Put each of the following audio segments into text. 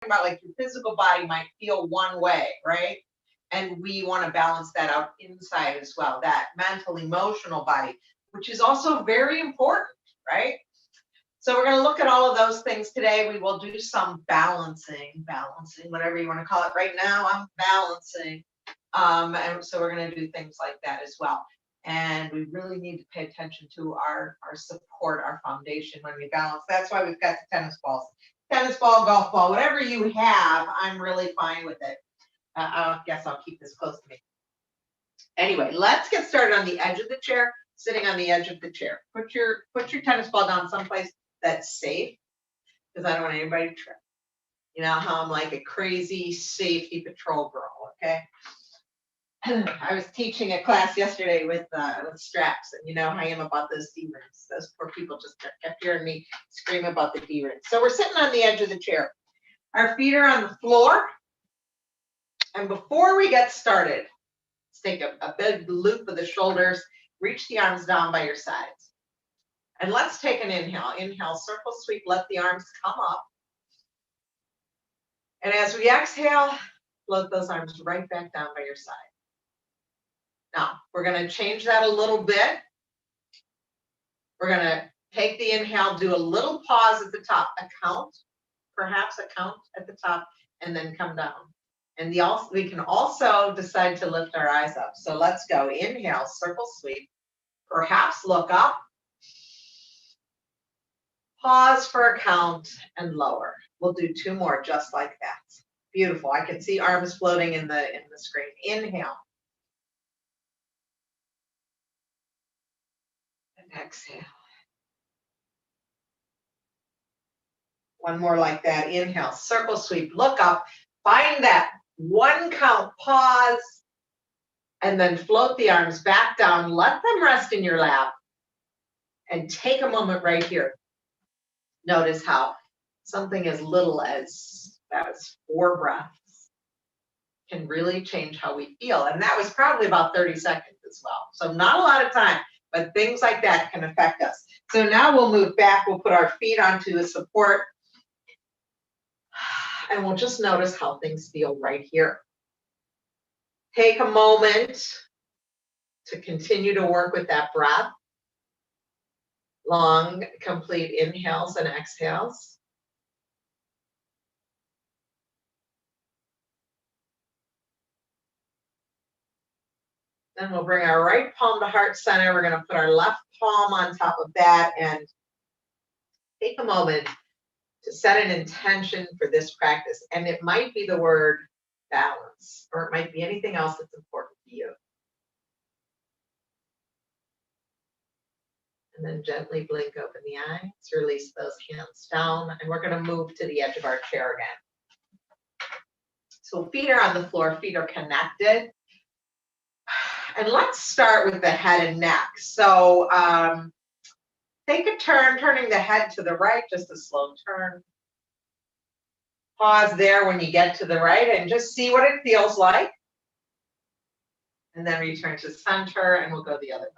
about like your physical body might feel one way, right? And we want to balance that out inside as well, that mental, emotional body, which is also very important, right? So we're going to look at all of those things today. We will do some balancing, whatever you want to call it. Right now, I'm balancing. And so we're going to do things like that as well. And we really need to pay attention to our support, our foundation when we balance. That's why we've got the tennis balls. Tennis ball, golf ball, whatever you have, I'm really fine with it. I guess I'll keep this close to me. Anyway, let's get started on the edge of the chair, sitting on the edge of the chair. Put your tennis ball down someplace that's safe, because I don't want anybody to trip. You know how I'm like a crazy safety patrol girl, okay? I was teaching a class yesterday with straps, and you know how I am about those D-rings. Those poor people just kept hearing me scream about the D-rings. So we're sitting on the edge of the chair. Our feet are on the floor. And before we get started, let's take a big loop of the shoulders, reach the arms down by your sides. And let's take an inhale. Inhale, circle sweep, let the arms come up. And as we exhale, float those arms right back down by your side. Now, we're going to change that a little bit. We're going to take the inhale, do a little pause at the top, perhaps a count at the top, and then come down. And we can also decide to lift our eyes up. So let's go. Inhale, circle sweep, perhaps look up, pause for a count, and lower. We'll do 2 more just like that. Beautiful. I can see arms floating in the screen. Inhale. And exhale. One more like that. Inhale, circle sweep, look up, find that 1 count, pause, and then float the arms back down. Let them rest in your lap. And take a moment right here. Notice how something as little as 4 breaths can really change how we feel. And that was probably about 30 seconds as well. So not a lot of time, but things like that can affect us. So now we'll move back. We'll put our feet onto a support. And we'll just notice how things feel right here. Take a moment to continue to work with that breath. Long, complete inhales and exhales. Then we'll bring our right palm to heart center. We're going to put our left palm on top of that and take a moment to set an intention for this practice. And it might be the word balance, or it might be anything else that's important to you. And then gently blink open the eyes, release those hands down, and we're going to move to the edge of our chair again. So feet are on the floor, feet are connected. And let's start with the head and neck. So take a turn, turning the head to the right, just a slow turn. Pause there when you get to the right and just see what it feels like. And then return to center, and we'll go the other way.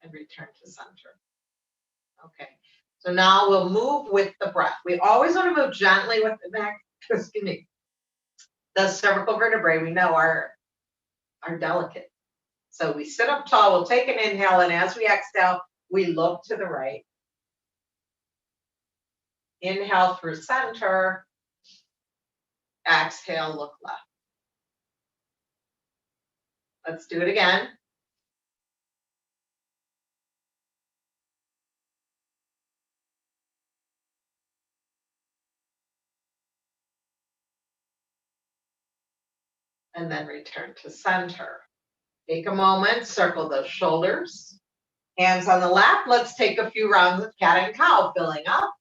And return to center. Okay, so now we'll move with the breath. We always want to move gently with the neck. Excuse me. The cervical vertebrae, we know, are delicate. So we sit up tall, we'll take an inhale, and as we exhale, we look to the right. Inhale through center. Exhale, look left. Let's do it again. And then return to center. Take a moment, circle those shoulders. Hands on the lap. Let's take a few rounds of cat and cow, filling up.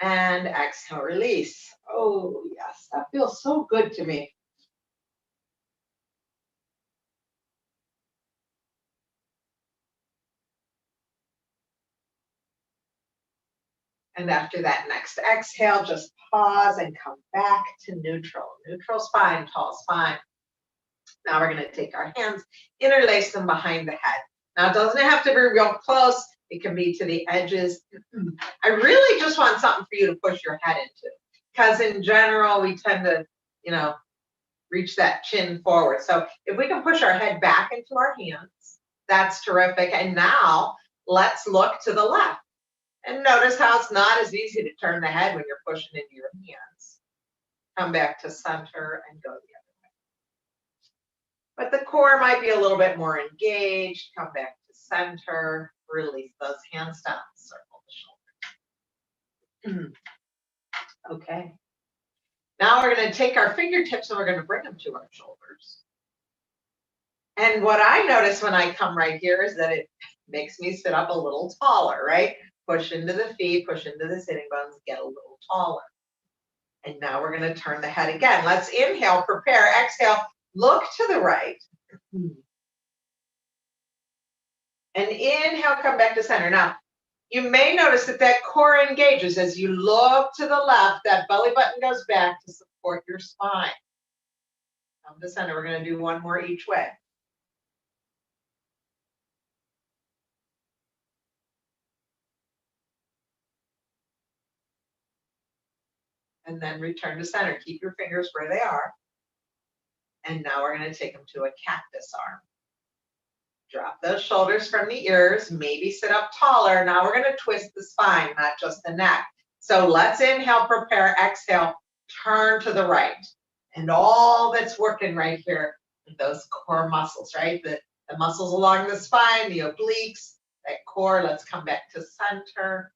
And exhale, release. Oh, yes, that feels so good to me. And after that next exhale, just pause and come back to neutral. Neutral spine, tall spine. Now we're going to take our hands, interlace them behind the head. Now it doesn't have to be real close. It can be to the edges. I really just want something for you to push your head into, because in general, we tend to, you know, reach that chin forward. So if we can push our head back into our hands, that's terrific. And now let's look to the left. And notice how it's not as easy to turn the head when you're pushing into your hands. Come back to center and go the other way. But the core might be a little bit more engaged. Come back to center, release those hands down, circle the shoulder. Okay. Now we're going to take our fingertips and we're going to bring them to our shoulders. And what I notice when I come right here is that it makes me sit up a little taller, right? Push into the feet, push into the sitting bones, get a little taller. And now we're going to turn the head again. Let's inhale, prepare, exhale, look to the right. And inhale, come back to center. Now, you may notice that that core engages as you look to the left, that belly button goes back to support your spine. Come to center. We're going to do one more each way. And then return to center. Keep your fingers where they are. And now we're going to take them to a cactus arm. Drop those shoulders from the ears, maybe sit up taller. Now we're going to twist the spine, not just the neck. So let's inhale, prepare, exhale, turn to the right. And all that's working right here, those core muscles, right? The muscles along the spine, the obliques, that core. Let's come back to center.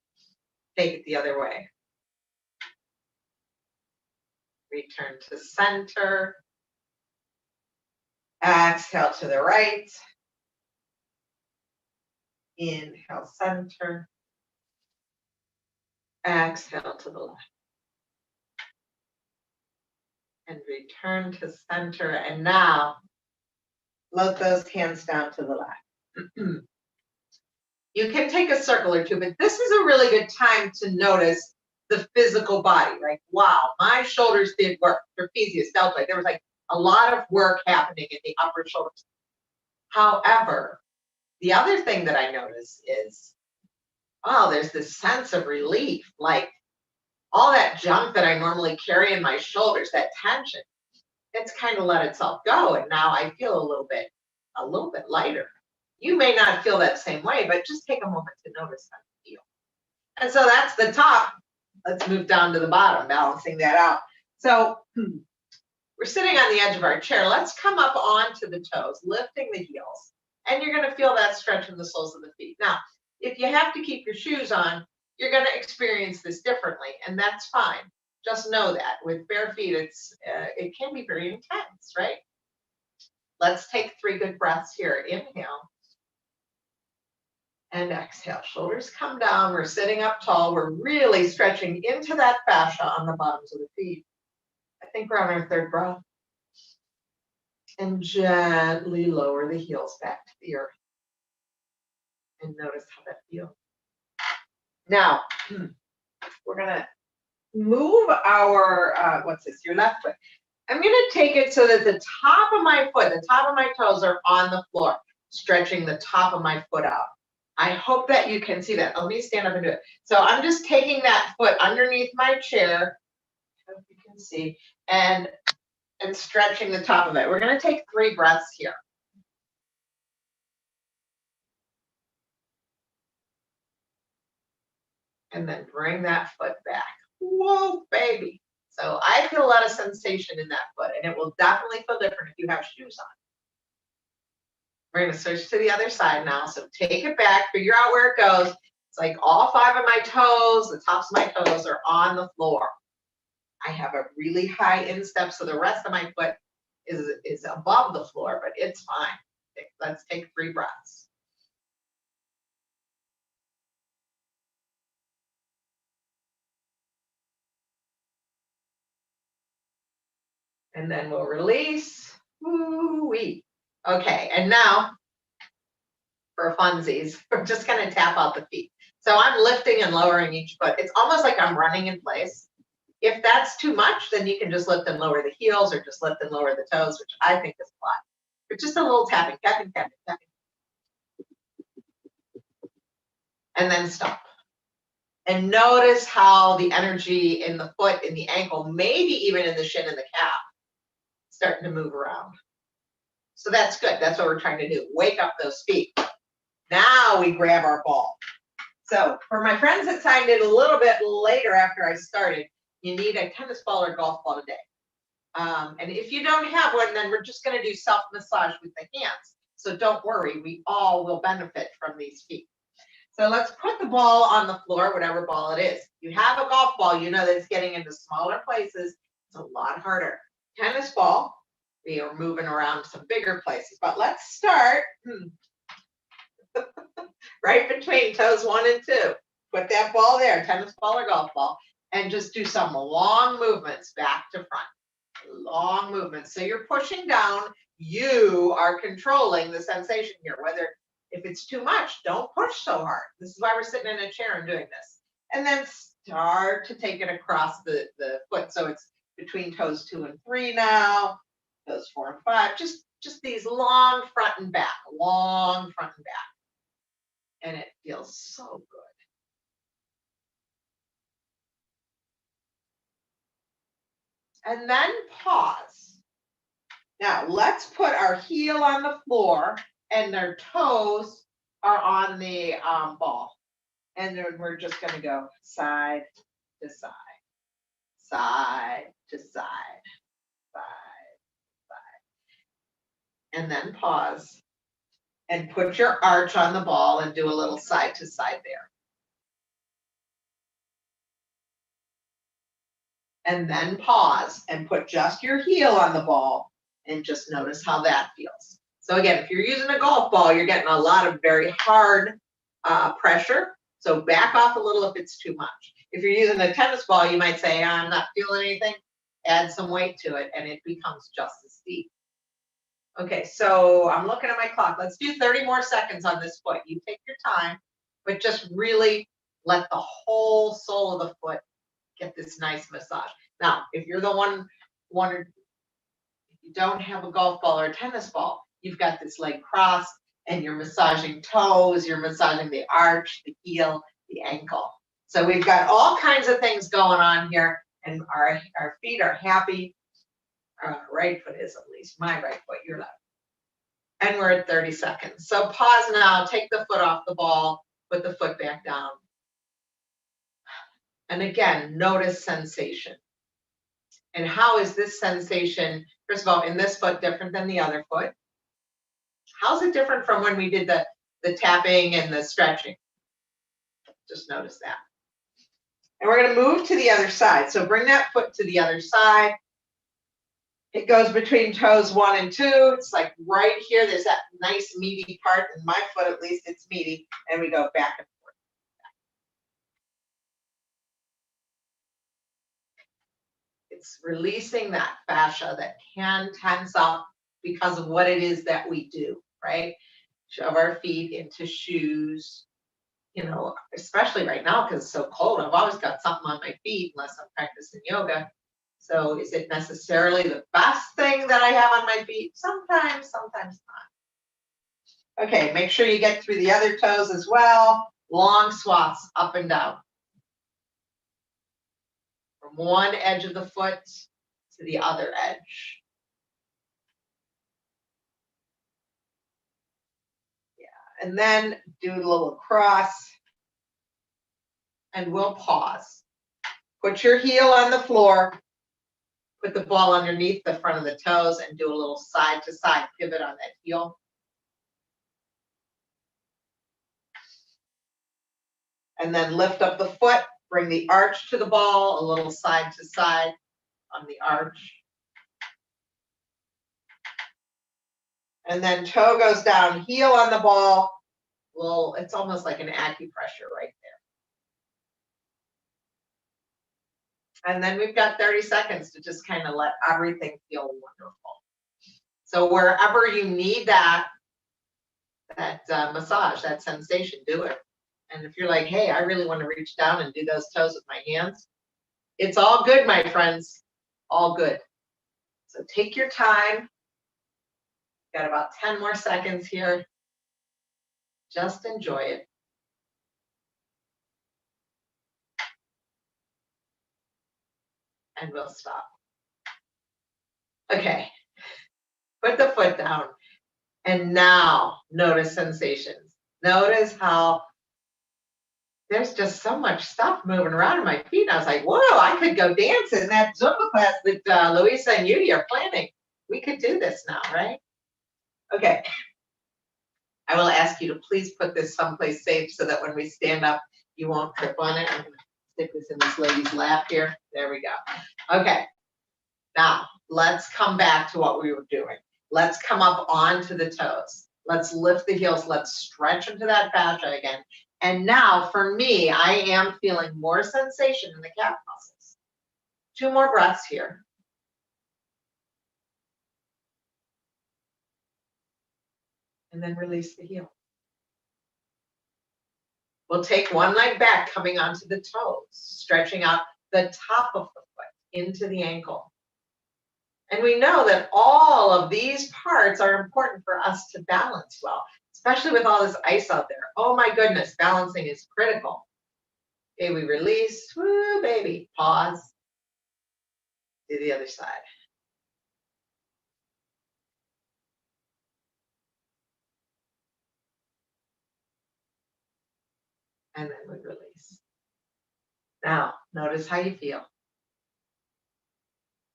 Take it the other way. Return to center. Exhale to the right. Inhale, center. Exhale to the left. And return to center. And now, float those hands down to the left. You can take a circle or two, but this is a really good time to notice the physical body, right? Wow, my shoulders did work. Trapezius, deltoid. There was like a lot of work happening in the upper shoulders. However, the other thing that I notice is, oh, there's this sense of relief, like all that junk that I normally carry in my shoulders, that tension, it's kind of let itself go. And now I feel a little bit lighter. You may not feel that same way, but just take a moment to notice how you feel. And so that's the top. Let's move down to the bottom, balancing that out. So we're sitting on the edge of our chair. Let's come up onto the toes, lifting the heels. And you're going to feel that stretch in the soles of the feet. Now, if you have to keep your shoes on, you're going to experience this differently, and that's fine. Just know that with bare feet, it can be very intense, right? Let's take 3 good breaths here. Inhale and exhale. Shoulders come down. We're sitting up tall. We're really stretching into that fascia on the bottoms of the feet. I think we're on our 3rd breath. And gently lower the heels back to the earth. And notice how that feels. Now, we're going to move our, what's this, your left foot. I'm going to take it so that the top of my foot, the top of my toes are on the floor, stretching the top of my foot out. I hope that you can see that. Let me stand up and do it. So I'm just taking that foot underneath my chair, I hope you can see, and stretching the top of it. We're going to take 3 breaths here. And then bring that foot back. Whoa, baby. So I feel a lot of sensation in that foot, and it will definitely feel different if you have shoes on. We're going to switch to the other side now. So take it back, figure out where it goes. It's like all 5 of my toes, the tops of my toes are on the floor. I have a really high instep, so the rest of my foot is above the floor, but it's fine. Let's take 3 breaths. And then we'll release. Woo-wee. Okay, and now for funsies, we're just going to tap out the feet. So I'm lifting and lowering each foot. It's almost like I'm running in place. If that's too much, then you can just lift and lower the heels or just lift and lower the toes, which I think is a lot. But just a little tapping, tapping, tapping, tapping. and then stop. And notice how the energy in the foot, in the ankle, maybe even in the shin and the calf, starting to move around. So that's good. That's what we're trying to do. Wake up those feet. Now we grab our ball. So for my friends that signed in a little bit later after I started, you need a tennis ball or golf ball today. And if you don't have one, then we're just going to do self-massage with the hands. So don't worry, we all will benefit from these feet. So let's put the ball on the floor, whatever ball it is. You have a golf ball, you know that it's getting into smaller places. It's a lot harder. Tennis ball, we are moving around some bigger places. But let's start right between toes 1 and 2. Put that ball there, tennis ball or golf ball, and just do some long movements back to front. Long movements. So you're pushing down, you are controlling the sensation here. Whether if it's too much, don't push so hard. This is why we're sitting in a chair and doing this. And then start to take it across the foot. So it's between toes 2 and 3 now, toes 4 and 5. Just these long front and back, long front and back. And it feels so good. And then pause. Now let's put our heel on the floor and their toes are on the ball. And then we're just going to go side to side, side to side, side, side. And then pause and put your arch on the ball and do a little side to side there. And then pause and put just your heel on the ball and just notice how that feels. So again, if you're using a golf ball, you're getting a lot of very hard pressure. So back off a little if it's too much. If you're using a tennis ball, you might say, I'm not feeling anything. Add some weight to it and it becomes just as deep. Okay, so I'm looking at my clock. Let's do 30 more seconds on this foot. You take your time, but just really let the whole sole of the foot get this nice massage. Now, if you're the one if you don't have a golf ball or a tennis ball, you've got this leg crossed and you're massaging toes, you're massaging the arch, the heel, the ankle. So we've got all kinds of things going on here, and our feet are happy. Right foot is, at least my right foot, your left. And we're at 30 seconds. So pause now, take the foot off the ball, put the foot back down. And again, notice sensation. And how is this sensation, first of all, in this foot different than the other foot? How's it different from when we did the tapping and the stretching? Just notice that. And we're going to move to the other side. So bring that foot to the other side. It goes between toes 1 and 2. It's like right here. There's that nice meaty part. In my foot, at least, it's meaty. And we go back and forth. It's releasing that fascia that can tense up because of what it is that we do, right? Shove our feet into shoes, you know, especially right now because it's so cold. I've always got something on my feet unless I'm practicing yoga. So is it necessarily the best thing that I have on my feet? Sometimes, sometimes not. Okay, make sure you get through the other toes as well. Long swaths up and down. From one edge of the foot to the other edge. Yeah, and then do a little cross. And we'll pause. Put your heel on the floor. Put the ball underneath the front of the toes and do a little side to side pivot on that heel. And then lift up the foot, bring the arch to the ball, a little side to side on the arch. And then toe goes down, heel on the ball. Well, it's almost like an acupressure right there. And then we've got 30 seconds to just kind of let everything feel wonderful. So wherever you need that massage, that sensation, do it. And if you're like, hey, I really want to reach down and do those toes with my hands, it's all good, my friends, all good. So take your time. Got about 10 more seconds here. Just enjoy it. and we'll stop. Okay, put the foot down. And now notice sensations. Notice how there's just so much stuff moving around in my feet. And I was like, whoa, I could go dance in that Zumba class that Louisa and Yudi are planning. We could do this now, right? Okay. I will ask you to please put this someplace safe so that when we stand up, you won't trip on it. I'm going to stick this in this lady's lap here. There we go. Okay. Now, let's come back to what we were doing. Let's come up onto the toes. Let's lift the heels. Let's stretch into that fascia again. And now, for me, I am feeling more sensation in the calf muscles. 2 more breaths here. And then release the heel. We'll take one leg back, coming onto the toes, stretching out the top of the foot into the ankle. And we know that all of these parts are important for us to balance well, especially with all this ice out there. Oh my goodness, balancing is critical. Okay, we release, woo, baby, pause, do the other side. And then we release. Now, notice how you feel.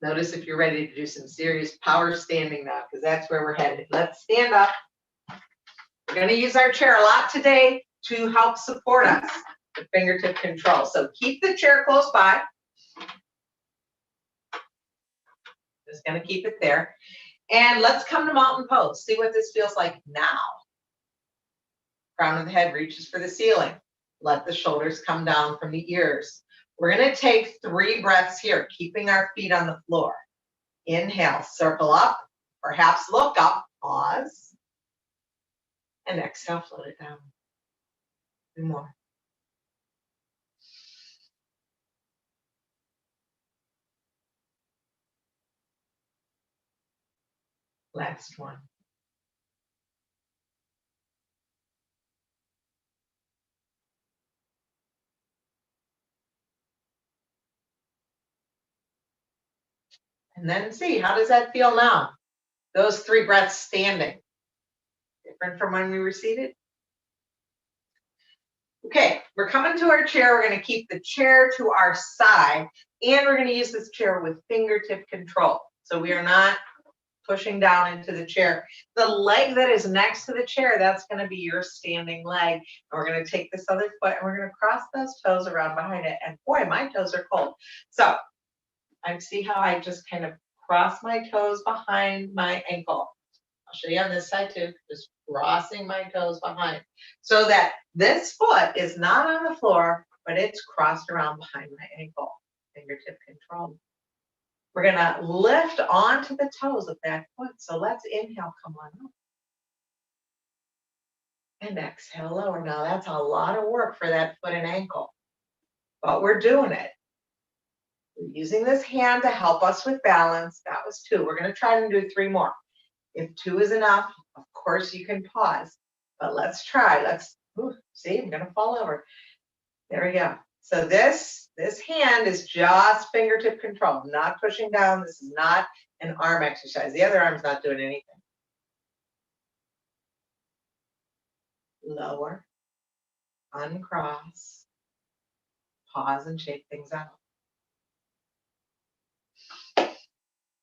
Notice if you're ready to do some serious power standing now, because that's where we're headed. Let's stand up. We're going to use our chair a lot today to help support us with fingertip control. So keep the chair close by. Just going to keep it there. And let's come to mountain pose. See what this feels like now. Crown of the head reaches for the ceiling. Let the shoulders come down from the ears. We're going to take 3 breaths here, keeping our feet on the floor. Inhale, circle up, perhaps look up, pause. And exhale, float it down. 2 more. Last one. And then see, how does that feel now? Those 3 breaths standing. Different from when we were seated? Okay, we're coming to our chair. We're going to keep the chair to our side, and we're going to use this chair with fingertip control. So we are not pushing down into the chair. The leg that is next to the chair, that's going to be your standing leg. And we're going to take this other foot and we're going to cross those toes around behind it. And boy, my toes are cold. So I see how I just kind of cross my toes behind my ankle. I'll show you on this side too, just crossing my toes behind so that this foot is not on the floor, but it's crossed around behind my ankle. Fingertip control. We're going to lift onto the toes of that foot. So let's inhale, come on up. And exhale, lower. Now that's a lot of work for that foot and ankle, but we're doing it. We're using this hand to help us with balance. That was 2. We're going to try and do 3 more. If 2 is enough, of course you can pause, but let's try. Let's, see, I'm going to fall over. There we go. So this hand is just fingertip control, not pushing down. This is not an arm exercise. The other arm's not doing anything. Lower, uncross, pause and shake things out.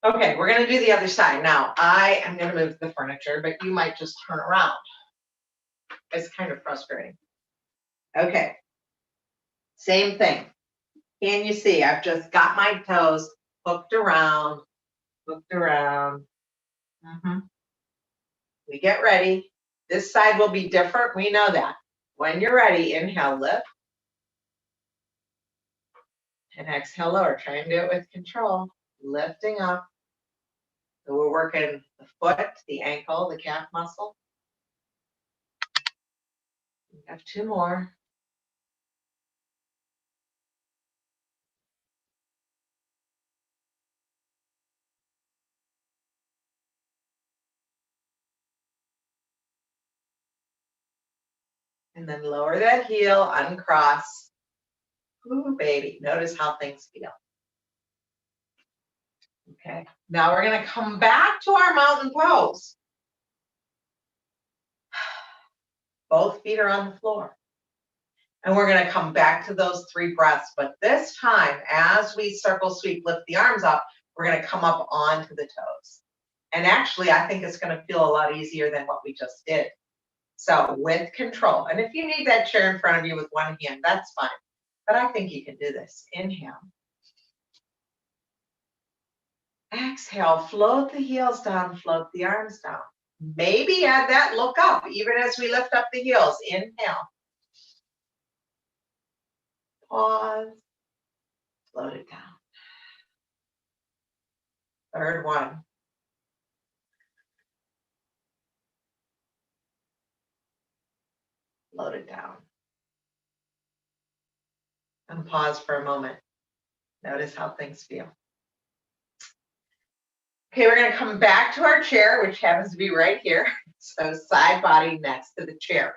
Okay, we're going to do the other side. Now, I am going to move the furniture, but you might just turn around. It's kind of frustrating. Okay, same thing. Can you see? I've just got my toes hooked around, hooked around. We get ready. This side will be different. We know that. When you're ready, inhale, lift. And exhale, lower. Try and do it with control. Lifting up. So we're working the foot, the ankle, the calf muscle. We have 2 more. And then lower that heel, uncross. Ooh, baby. Notice how things feel. Okay, now we're gonna come back to our mountain pose. Both feet are on the floor. And we're gonna come back to those 3 breaths, but this time, as we circle sweep, lift the arms up, we're gonna come up onto the toes. And actually, I think it's gonna feel a lot easier than what we just did. So with control, and if you need that chair in front of you with one hand, that's fine. But I think you can do this. Inhale. Exhale, float the heels down, float the arms down. Maybe add that look up, even as we lift up the heels. Inhale. Pause. Float it down. Third one. Float it down. And pause for a moment. Notice how things feel. Okay, we're gonna come back to our chair, which happens to be right here. So side body next to the chair.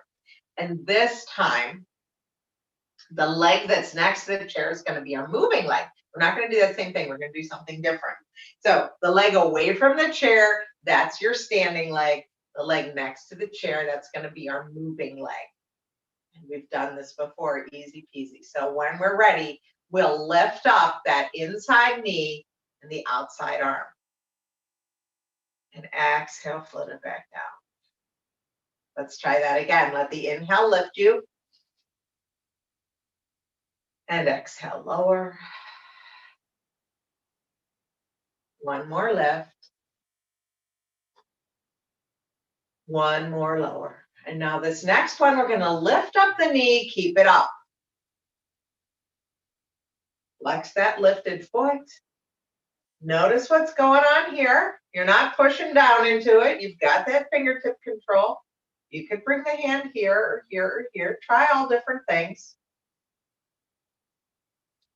And this time, the leg that's next to the chair is gonna be our moving leg. We're not gonna do that same thing. We're gonna do something different. So the leg away from the chair, that's your standing leg. The leg next to the chair, that's gonna be our moving leg. And we've done this before, easy peasy. So when we're ready, we'll lift up that inside knee and the outside arm. And exhale, float it back down. Let's try that again. Let the inhale lift you. And exhale, lower. One more lift. One more lower. And now this next one, we're gonna lift up the knee, keep it up. Flex that lifted foot. Notice what's going on here. You're not pushing down into it. You've got that fingertip control. You could bring the hand here or here or here. Try all different things.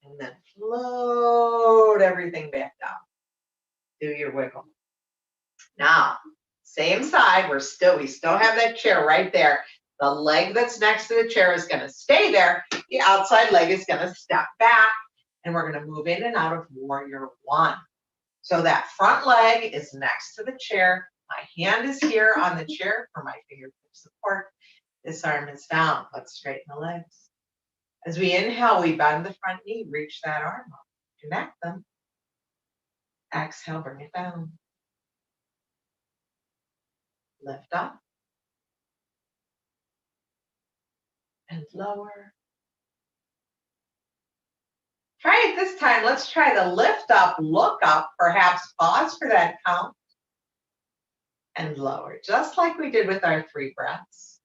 And then float everything back down. Do your wiggle. Now, same side, we still have that chair right there. The leg that's next to the chair is gonna stay there. The outside leg is gonna step back, and we're gonna move in and out of warrior one. So that front leg is next to the chair. My hand is here on the chair for my fingertip support. This arm is down. Let's straighten the legs. As we inhale, we bend the front knee, reach that arm up, connect them. Exhale, bring it down. Lift up. And lower. Try it this time. Let's try the lift up, look up, perhaps pause for that count. And lower, just like we did with our 3 breaths.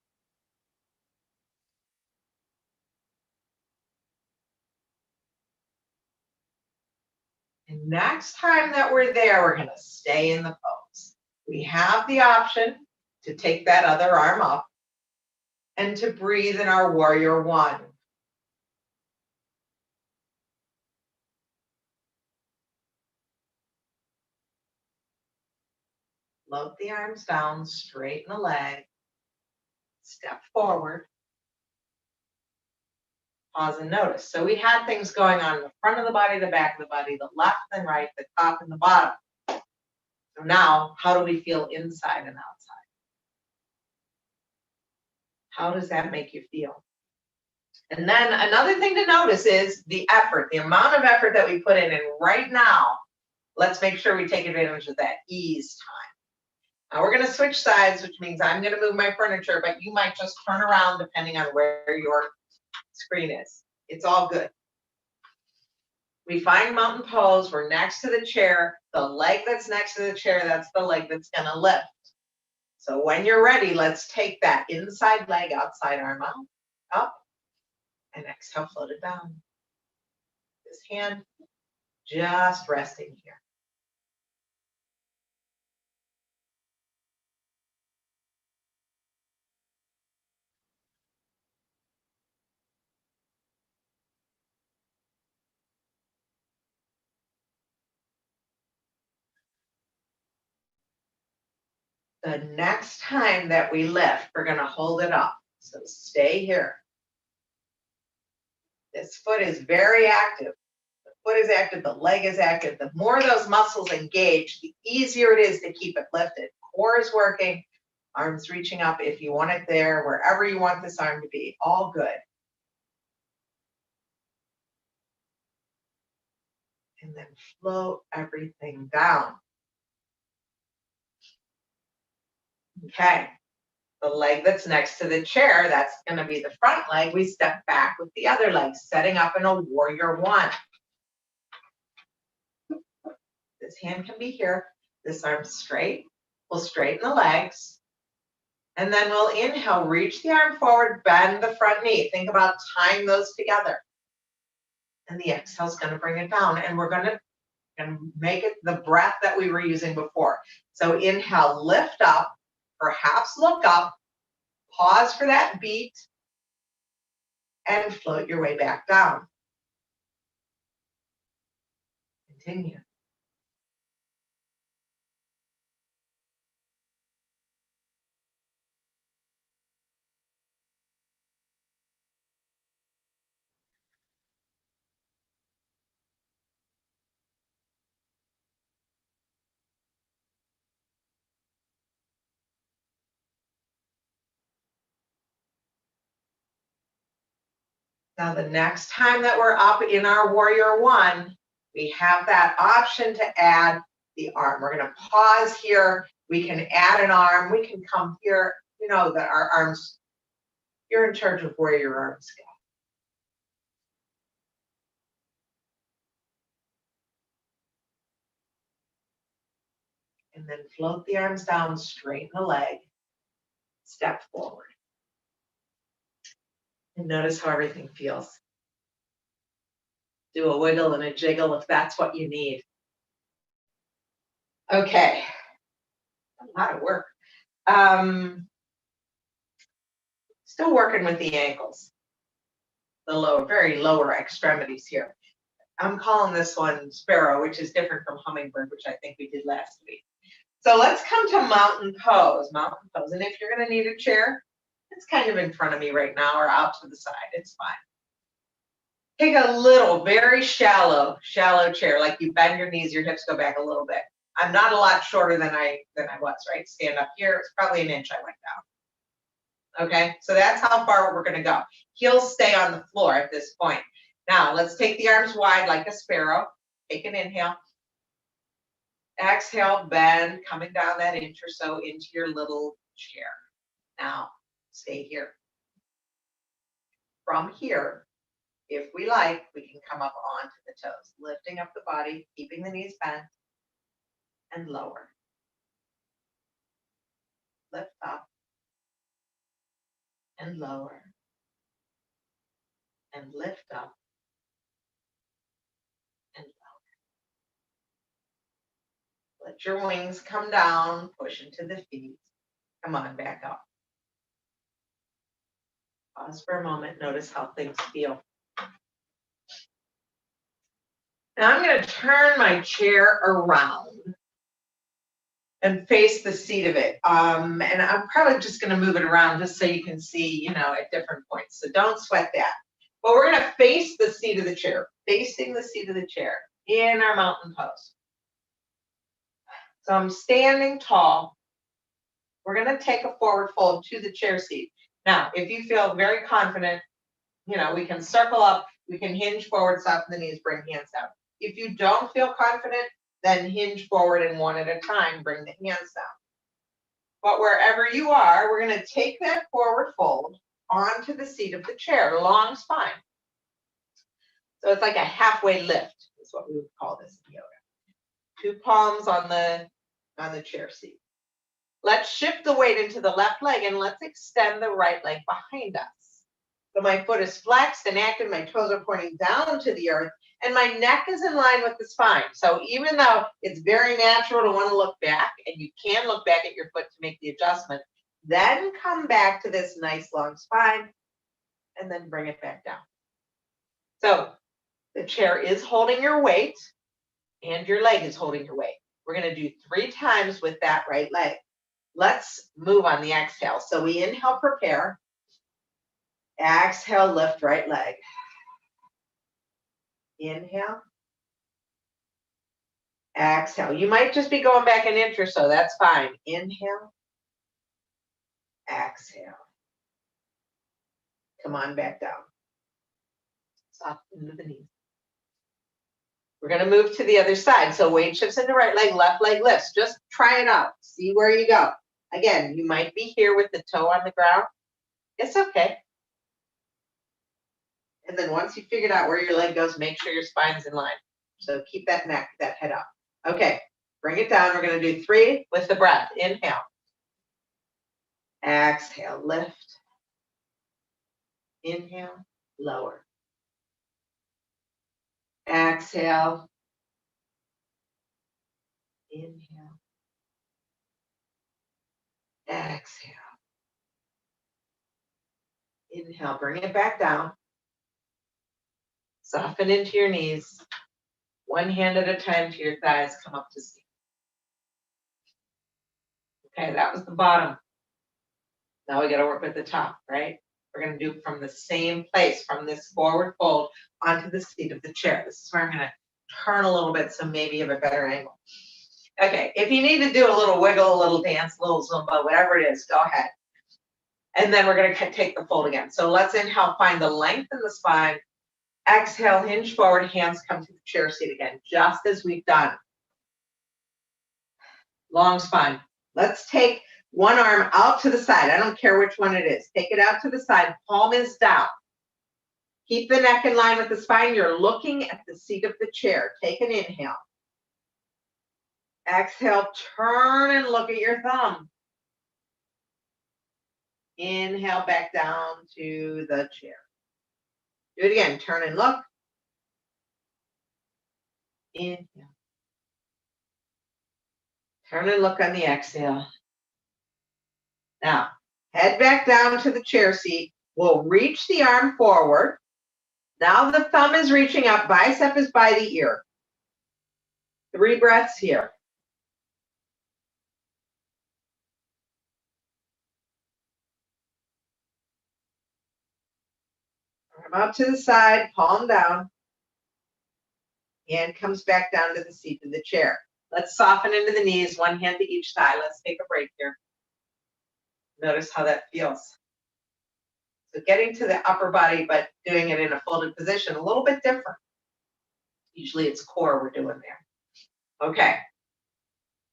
And next time that we're there, we're gonna stay in the pose. We have the option to take that other arm up and to breathe in our warrior one. Float the arms down, straighten the leg, step forward, pause and notice. So we had things going on in the front of the body, the back of the body, the left and right, the top and the bottom. So now, how do we feel inside and outside? How does that make you feel? And then another thing to notice is the effort, the amount of effort that we put in. And right now, let's make sure we take advantage of that ease time. Now we're going to switch sides, which means I'm going to move my furniture, but you might just turn around depending on where your screen is. It's all good. We find mountain pose. We're next to the chair. The leg that's next to the chair, that's the leg that's going to lift. So when you're ready, let's take that inside leg, outside arm out, up, and exhale, float it down. This hand just resting here. The next time that we lift, we're going to hold it up. So stay here. This foot is very active. foot is active, the leg is active. The more those muscles engage, the easier it is to keep it lifted. Core is working, arms reaching up if you want it there, wherever you want this arm to be, all good. And then float everything down. Okay, the leg that's next to the chair, that's going to be the front leg. We step back with the other leg, setting up in a warrior one. This hand can be here. This arm straight. We'll straighten the legs. And then we'll inhale, reach the arm forward, bend the front knee. Think about tying those together. And the exhale is going to bring it down. And we're going to make it the breath that we were using before. So inhale, lift up, perhaps look up, pause for that beat, and float your way back down. Continue. Now, the next time that we're up in our warrior one, we have that option to add the arm. We're going to pause here. We can add an arm. We can come here. You know that our arms, you're in charge of where your arms go. And then float the arms down, straighten the leg, step forward. And notice how everything feels. Do a wiggle and a jiggle if that's what you need. Okay, a lot of work. Still working with the ankles, the lower, very lower extremities here. I'm calling this one sparrow, which is different from hummingbird, which I think we did last week. So let's come to mountain pose, And if you're going to need a chair, it's kind of in front of me right now or out to the side. It's fine. Take a little, very shallow chair, like you bend your knees, your hips go back a little bit. I'm not a lot shorter than I was, right? Stand up here, it's probably an inch I went down. Okay, so that's how far we're going to go. Heels stay on the floor at this point. Now, let's take the arms wide like a sparrow. Take an inhale. Exhale, bend, coming down that inch or so into your little chair. Now, stay here. From here, if we like, we can come up onto the toes, lifting up the body, keeping the knees bent, and lower. Lift up, and lower, and lift up, and lower. Let your wings come down, push into the feet. Come on, back up. Pause for a moment, notice how things feel. Now I'm going to turn my chair around and face the seat of it. And I'm probably just going to move it around just so you can see, at different points. So don't sweat that. But we're going to face the seat of the chair, facing the seat of the chair in our mountain pose. So I'm standing tall. We're going to take a forward fold to the chair seat. Now, if you feel very confident, we can circle up, we can hinge forward, soften the knees, bring hands down. If you don't feel confident, then hinge forward and one at a time, bring the hands down. But wherever you are, we're going to take that forward fold onto the seat of the chair, long spine. So it's like a halfway lift, is what we would call this in yoga. 2 palms on the chair seat. Let's shift the weight into the left leg and let's extend the right leg behind us. So my foot is flexed and active, my toes are pointing down to the earth, and my neck is in line with the spine. So even though it's very natural to want to look back, and you can look back at your foot to make the adjustment, then come back to this nice long spine, and then bring it back down. So the chair is holding your weight, and your leg is holding your weight. We're going to do 3 times with that right leg. Let's move on the exhale. So we inhale, prepare. Exhale, lift right leg. Inhale. Exhale. You might just be going back an inch or so. That's fine. Inhale. Exhale. Come on back down. Soften into the knees. We're going to move to the other side. So weight shifts into right leg, left leg lifts. Just try it out. See where you go. Again, you might be here with the toe on the ground. It's okay. And then once you figured out where your leg goes, make sure your spine's in line. So keep that neck, that head up. Okay, bring it down. We're going to do 3 with the breath. Inhale. Exhale, lift. Inhale, lower. Exhale. Inhale. Exhale. Inhale, bring it back down. Soften into your knees. One hand at a time to your thighs, come up to seat. Okay, that was the bottom. Now we got to work with the top, right? We're going to do from the same place, from this forward fold onto the seat of the chair. This is where I'm going to turn a little bit so maybe you have a better angle. Okay, if you need to do a little wiggle, a little dance, a little Zumba, whatever it is, go ahead. And then we're going to take the fold again. So let's inhale, find the length in the spine. Exhale, hinge forward, hands come to the chair seat again, just as we've done. Long spine. Let's take one arm out to the side. I don't care which one it is. Take it out to the side. Palm is down. Keep the neck in line with the spine. You're looking at the seat of the chair. Take an inhale. Exhale, turn and look at your thumb. Inhale back down to the chair. Do it again. Turn and look. Inhale. Turn and look on the exhale. Now, head back down to the chair seat. We'll reach the arm forward. Now the thumb is reaching up. Bicep is by the ear. 3 breaths here. Arm out to the side, palm down. Hand comes back down to the seat of the chair. Let's soften into the knees, one hand to each thigh. Let's take a break here. Notice how that feels. So getting to the upper body, but doing it in a folded position, a little bit different. Usually it's core we're doing there. Okay,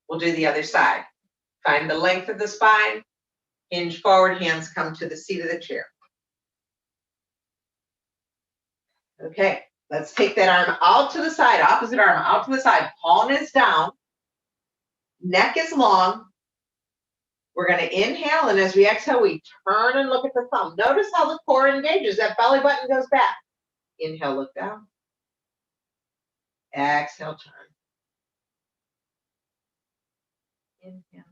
we'll do the other side. Find the length of the spine, hinge forward, hands come to the seat of the chair. Okay, let's take that arm out to the side, opposite arm out to the side. Palm is down, neck is long. We're going to inhale, and as we exhale, we turn and look at the thumb. Notice how the core engages. That belly button goes back. Inhale, look down. Exhale, turn. Inhale.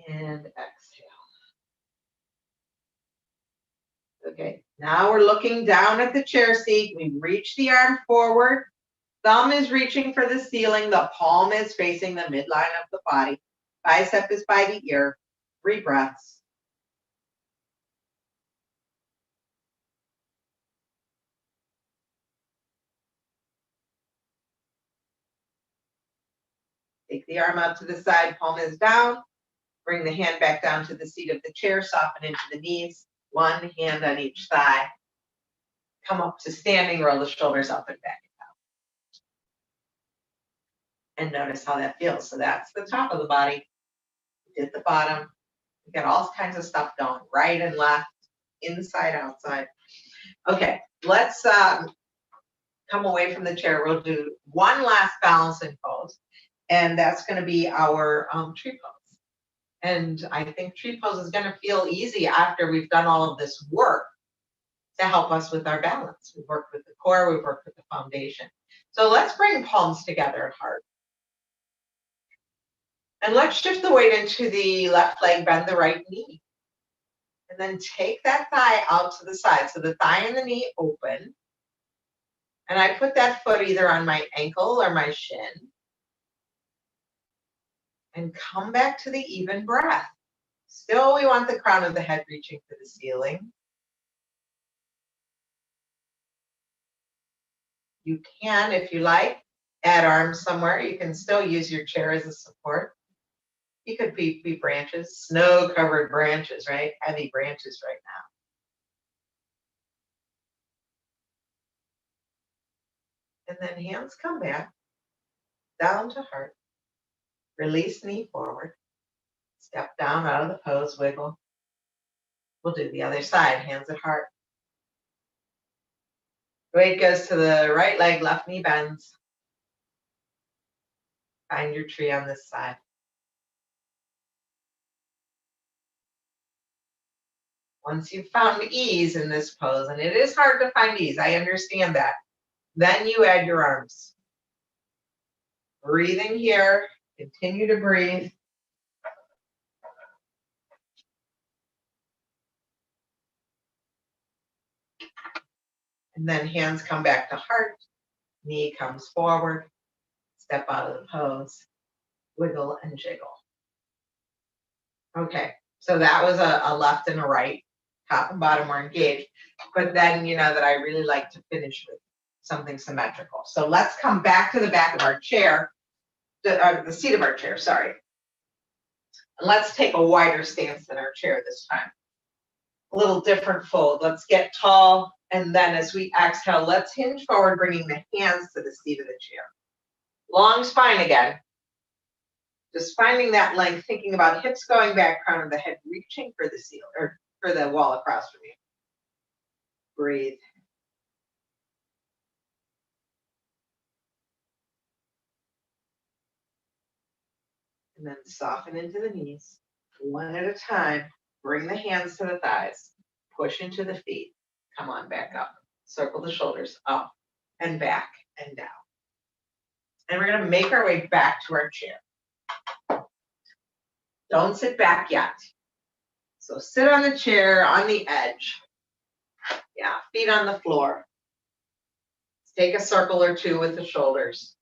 And exhale. Okay, now we're looking down at the chair seat. We reach the arm forward. Thumb is reaching for the ceiling. The palm is facing the midline of the body. Bicep is by the ear. 3 breaths. Take the arm out to the side, palm is down. Bring the hand back down to the seat of the chair, soften into the knees. One hand on each thigh. Come up to standing, roll the shoulders up and back. And notice how that feels. So that's the top of the body. We did the bottom. We got all kinds of stuff going, right and left, inside, outside. Okay, let's come away from the chair. We'll do one last balancing pose, and that's going to be our tree pose. And I think tree pose is going to feel easy after we've done all of this work to help us with our balance. We've worked with the core, we've worked with the foundation. So let's bring palms together at heart. And let's shift the weight into the left leg, bend the right knee. And then take that thigh out to the side. So the thigh and the knee open. And I put that foot either on my ankle or my shin. And come back to the even breath. Still, we want the crown of the head reaching for the ceiling. You can, if you like, Add arms somewhere. You can still use your chair as a support. You could be branches, snow-covered branches, right? Heavy branches right now. And then hands come back, down to heart. Release knee forward. Step down out of the pose, wiggle. We'll do the other side, hands at heart. Weight goes to the right leg, left knee bends. Find your tree on this side. Once you've found ease in this pose, and it is hard to find ease, I understand that, then you add your arms. Breathing here, continue to breathe. And then hands come back to heart, knee comes forward, step out of the pose, wiggle and jiggle. Okay, so that was a left and a right, top and bottom are engaged, but then you know that I really like to finish with something symmetrical. So let's come back to the back of our chair, the seat of our chair, sorry. And let's take a wider stance than our chair this time. A little different fold. Let's get tall, and then as we exhale, let's hinge forward, bringing the hands to the seat of the chair. Long spine again. Just finding that length, thinking about hips going back, crown of the head reaching for the ceiling or for the wall across from you. Breathe. And then soften into the knees, one at a time. Bring the hands to the thighs. Push into the feet. Come on, back up. Circle the shoulders up and back and down. And we're going to make our way back to our chair. Don't sit back yet. So sit on the chair, on the edge. Yeah, feet on the floor. Take a circle or two with the shoulders.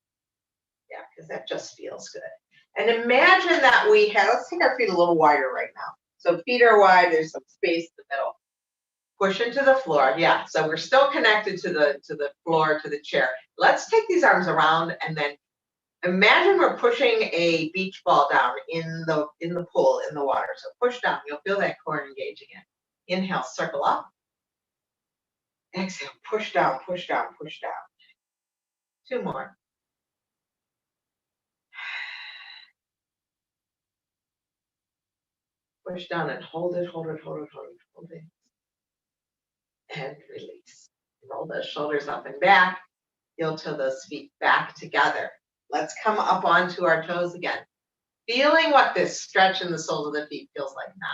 Yeah, because that just feels good. And imagine that we have, let's take our feet a little wider right now. So feet are wide, there's some space in the middle. Push into the floor. Yeah, so we're still connected to the floor, to the chair. Let's take these arms around and then imagine we're pushing a beach ball down in the pool, in the water. So push down, you'll feel that core engage again. Inhale, circle up. Exhale, push down, push down, push down. Two more. Push down and hold it, hold it, hold it, hold it, hold it. And release. Roll those shoulders up and back. Heel to those feet back together. Let's come up onto our toes again. Feeling what this stretch in the soles of the feet feels like now.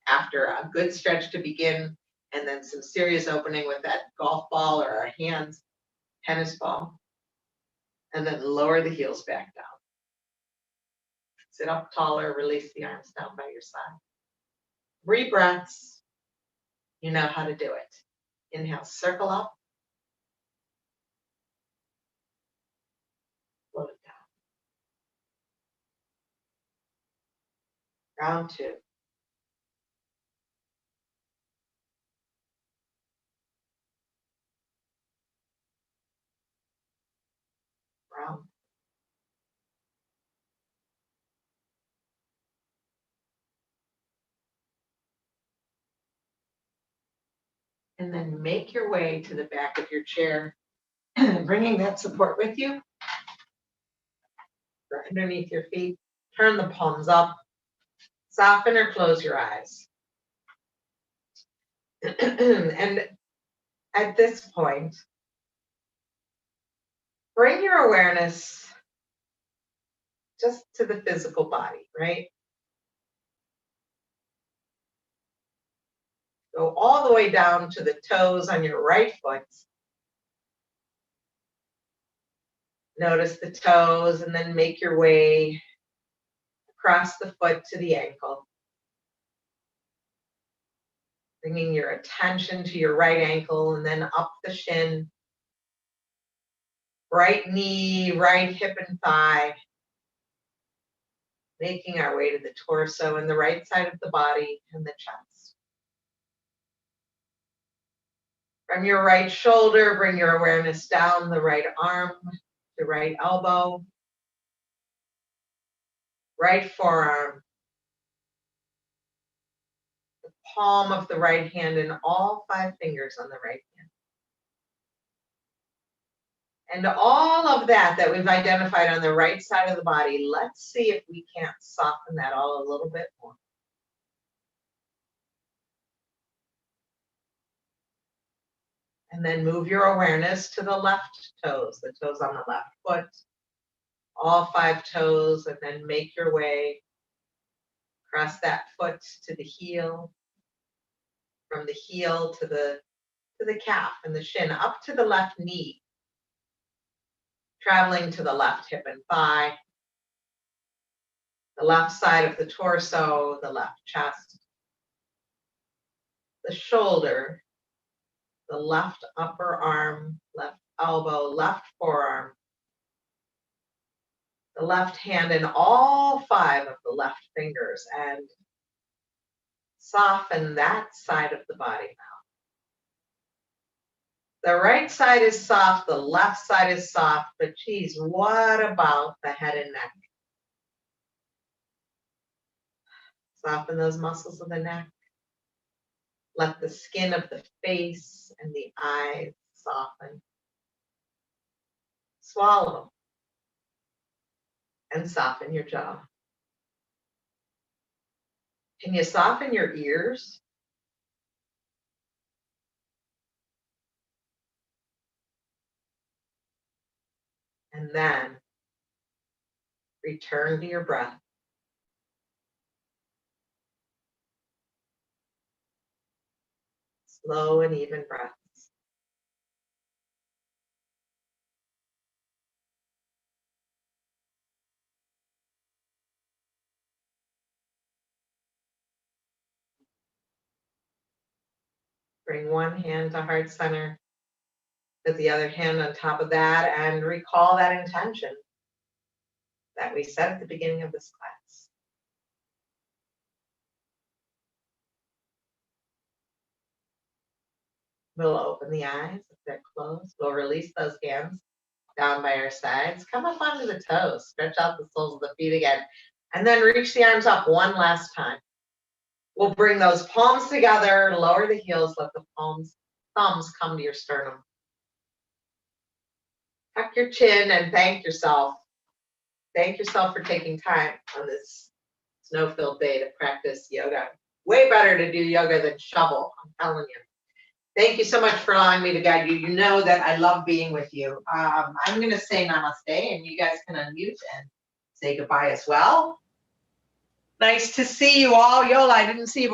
After a good stretch to begin, and then some serious opening with that golf ball or our hands, tennis ball. And then lower the heels back down. Sit up taller, release the arms down by your side. 3 breaths. You know how to do it. Inhale, circle up. Float it down. Round 2. Round. And then make your way to the back of your chair, bringing that support with you. Right underneath your feet. Turn the palms up. Soften or close your eyes. And at this point, bring your awareness just to the physical body, right? Go all the way down to the toes on your right foot. Notice the toes and then make your way across the foot to the ankle. Bringing your attention to your right ankle and then up the shin. Right knee, right hip and thigh. Making our way to the torso and the right side of the body and the chest. From your right shoulder, bring your awareness down the right arm, to right elbow, right forearm, the palm of the right hand, and all 5 fingers on the right hand. And all of that we've identified on the right side of the body, let's see if we can't soften that all a little bit more. And then move your awareness to the left toes, the toes on the left foot, all 5 toes, and then make your way across that foot to the heel, from the heel to the calf and the shin, up to the left knee, traveling to the left hip and thigh, the left side of the torso, the left chest, the shoulder, the left upper arm, left elbow, left forearm, the left hand, and all 5 of the left fingers, and soften that side of the body now. The right side is soft, the left side is soft, but geez, what about the head and neck? Soften those muscles of the neck. Let the skin of the face and the eyes soften. Swallow and soften your jaw. Can you soften your ears? And then return to your breath. Slow and even breaths. Bring one hand to heart center, put the other hand on top of that, and recall that intention that we set at the beginning of this class. We'll open the eyes if they're closed. We'll release those hands down by our sides. Come up onto the toes. Stretch out the soles of the feet again. And then reach the arms up one last time. We'll bring those palms together, lower the heels, let the thumbs come to your sternum. Tuck your chin and thank yourself. Thank yourself for taking time on this snow-filled day to practice yoga. Way better to do yoga than shovel, I'm telling you. Thank you so much for allowing me to guide you. You know that I love being with you. I'm going to say namaste, and you guys can unmute and say goodbye as well. Nice to see you all. Yola, I didn't see you